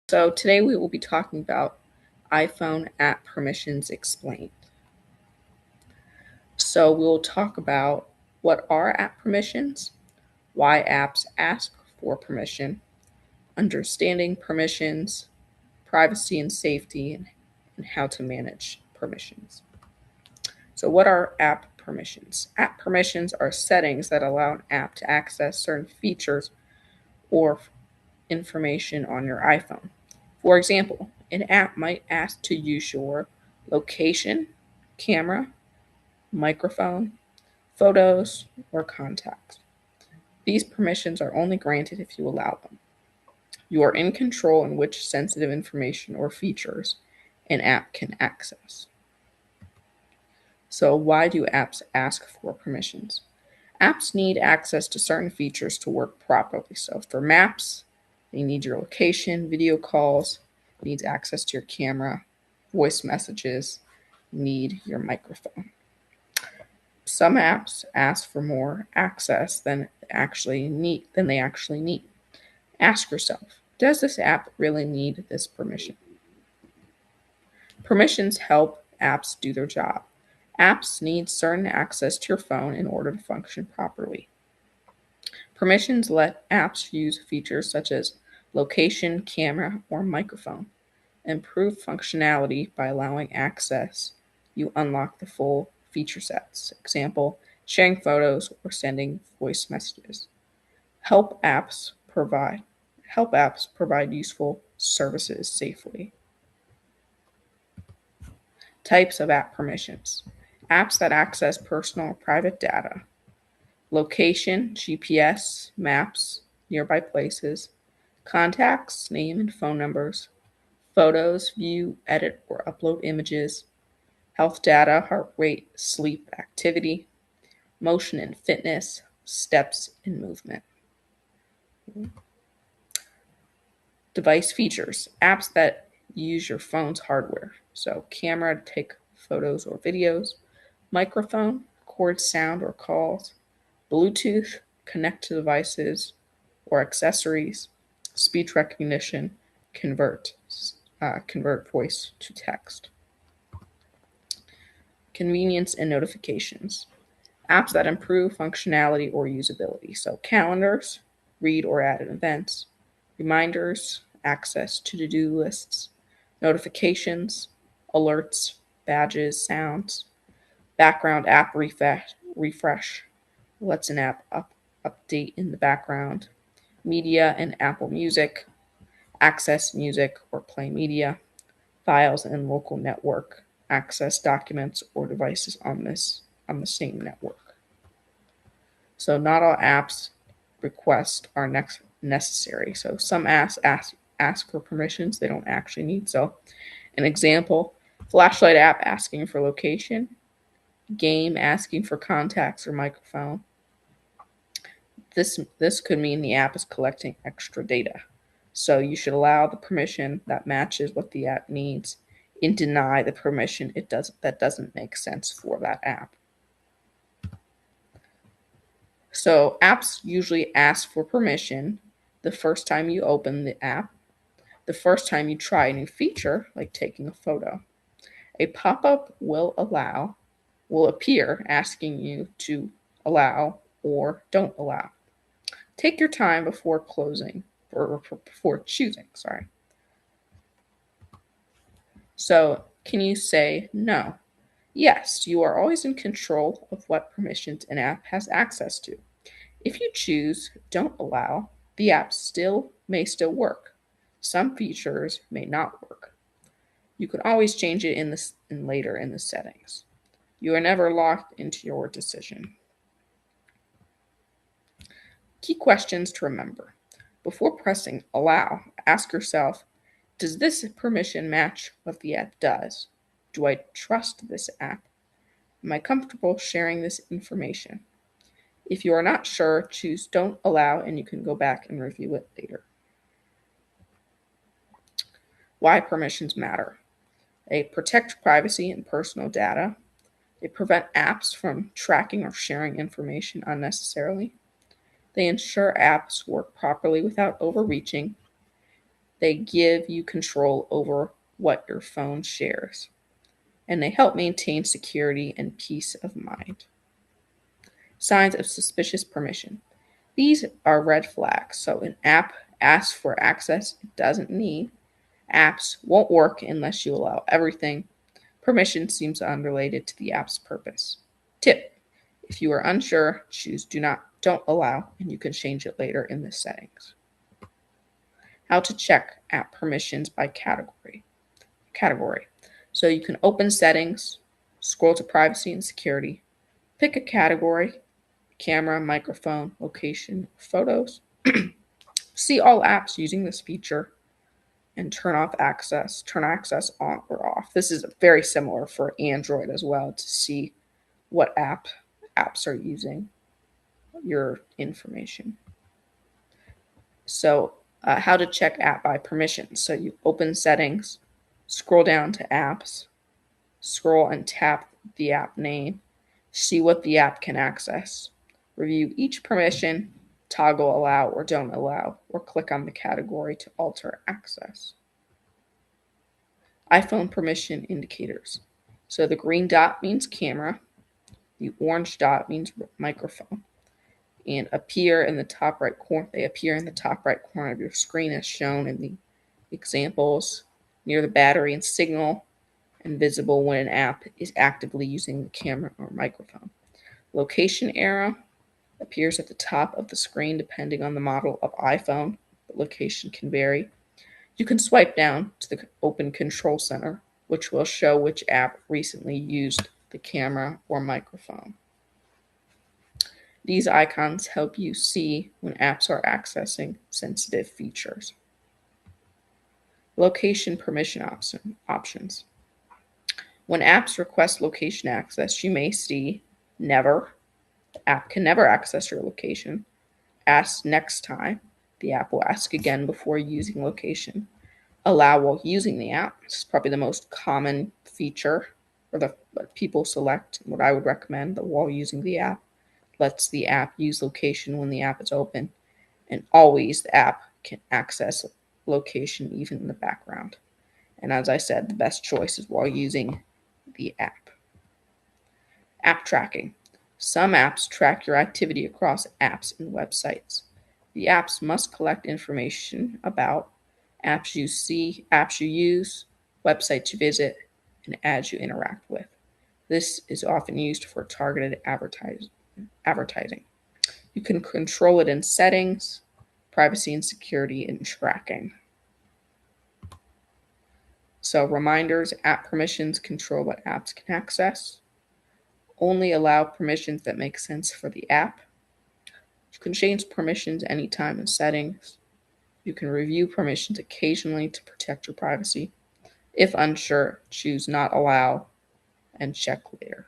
So today we will be talking about iPhone app permissions explained. So we will talk about what are app permissions, why apps ask for permission, understanding permissions, privacy and safety, and how to manage permissions. So what are app permissions? App permissions are settings that allow an app to access certain features or information on your iPhone. For example, an app might ask to use your location, camera, microphone, photos, or contacts. These permissions are only granted if you allow them. You are in control in which sensitive information or features an app can access. So, why do apps ask for permissions? Apps need access to certain features to work properly. So, for maps, they need your location, video calls, needs access to your camera, voice messages, need your microphone. Some apps ask for more access than they actually need. Ask yourself, does this app really need this permission? Permissions help apps do their job. Apps need certain access to your phone in order to function properly. Permissions let apps use features such as location, camera, or microphone. Improve functionality by allowing access. You unlock the full feature sets. Example, sharing photos or sending voice messages. Help apps provide help apps provide useful services safely. Types of app permissions. Apps that access personal or private data. Location, GPS, maps, nearby places. Contacts, name and phone numbers. Photos, view, edit, or upload images. Health data, heart rate, sleep, activity. Motion and fitness, steps and movement. Device features, apps that use your phone's hardware. So, camera to take photos or videos, microphone, record sound or calls, Bluetooth, connect to devices or accessories, speech recognition, convert, convert voice to text. Convenience and notifications, apps that improve functionality or usability. So, calendars, read or add events, reminders, access to to do lists, notifications, alerts, badges, sounds, background app refresh lets an update in the background, media and Apple Music, access music or play media, files and local network, access documents or devices on the same network. So not all apps requests are necessary. So some apps ask for permissions they don't actually need. So an example, flashlight app asking for location, game asking for contacts or microphone. This could mean the app is collecting extra data. So you should allow the permission that matches what the app needs and deny the permission that doesn't make sense for that app. So apps usually ask for permission the first time you open the app, the first time you try a new feature, like taking a photo. A pop-up will appear asking you to allow or don't allow. Take your time before choosing, sorry. So, can you say no? Yes, you are always in control of what permissions an app has access to. If you choose don't allow, the app may still work. Some features may not work. You can always change it later in the settings. You are never locked into your decision. Key questions to remember. Before pressing allow, ask yourself, does this permission match what the app does? Do I trust this app? Am I comfortable sharing this information? If you are not sure, choose don't allow and you can go back and review it later. Why permissions matter. They protect privacy and personal data. They prevent apps from tracking or sharing information unnecessarily. They ensure apps work properly without overreaching. They give you control over what your phone shares. And they help maintain security and peace of mind. Signs of suspicious permission. These are red flags. So an app asks for access it doesn't need. Apps won't work unless you allow everything. Permission seems unrelated to the app's purpose. Tip: if you are unsure, choose don't allow, and you can change it later in the settings. How to check app permissions by category. So you can open settings, scroll to privacy and security, pick a category, camera, microphone, location, photos. See all apps using this feature and turn access on or off. This is very similar for Android as well to see what apps are using your information. So how to check app by permission. So you open settings, scroll down to apps, scroll and tap the app name, see what the app can access, review each permission, toggle allow or don't allow, or click on the category to alter access. iPhone permission indicators. So the green dot means camera, the orange dot means microphone, and they appear in the top right corner of your screen as shown in the examples near the battery and signal, and visible when an app is actively using the camera or microphone. Location arrow appears at the top of the screen depending on the model of iPhone. The location can vary. You can swipe down to the Open Control Center, which will show which app recently used the camera or microphone. These icons help you see when apps are accessing sensitive features. Location permission options. When apps request location access, you may see never. The app can never access your location. Ask next time. The app will ask again before using location. Allow while using the app. This is probably the most common feature or what people select. What I would recommend, the while using the app lets the app use location when the app is open, and always the app can access location even in the background. And as I said, the best choice is while using the app. App tracking. Some apps track your activity across apps and websites. The apps must collect information about apps you see, apps you use, websites you visit, and ads you interact with. This is often used for targeted advertising. You can control it in settings, privacy and security, and tracking. So reminders, app permissions control what apps can access. Only allow permissions that make sense for the app. You can change permissions anytime in settings. You can review permissions occasionally to protect your privacy. If unsure, choose not allow and check later.